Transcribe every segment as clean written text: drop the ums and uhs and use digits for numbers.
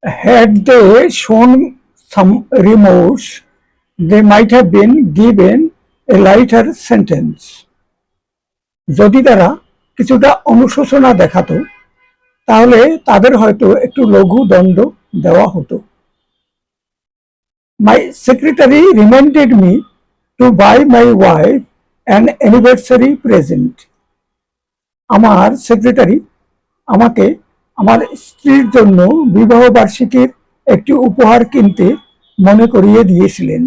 Had they shown some remorse, they might have been given a lighter sentence. যদি তারা কিছুটা অনুশোচনা দেখাতো তাহলে তাদের হয়তো একটু লঘু দণ্ড দেওয়া হতো। My secretary reminded me to buy my wife an anniversary present. আমার সেক্রেটারি আমাকে আমার স্ত্রীর জন্য বিবাহ বার্ষিকীর একটি উপহার কিনতে মনে করিয়ে দিয়েছিলেন।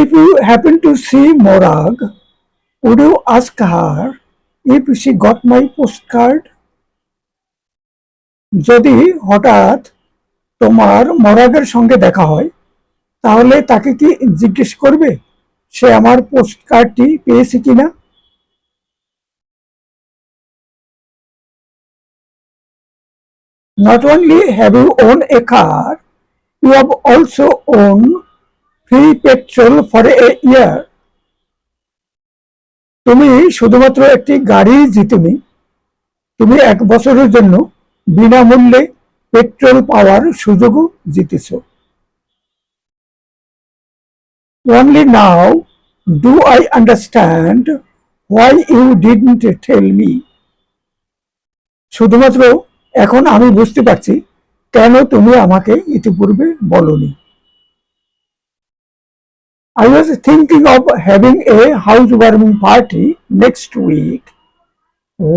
If you happen to see Morag, would you ask her if she got my postcard? যদি হঠাৎ তোমার মরাগের সঙ্গে দেখা হয় তাহলে তাকে কি জিজ্ঞেস করবে সে আমার পোস্টকার্ডটি পেয়েছে কিনা? Not only have you owned a car, you have also owned free petrol for a year. তুমি শুধুমাত্র একটি গাড়ি জিতনি, তুমি এক বছরের জন্য বিনামূল্যে পেট্রোল পাওয়ার সুযোগও জিতেছ। Only now do I understand why you didn't tell me. শুধুমাত্র এখন আমি বুঝতে পারছি কেন তুমি আমাকে ইতিপূর্বে বলনি। I was thinking of having a housewarming party next week.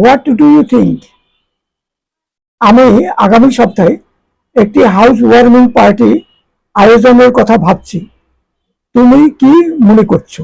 What do you think? আমি আগামী সপ্তাহে একটি হাউস ওয়ার্মিং পার্টি আয়োজনের কথা ভাবছি, তুমি কি মনে করছো?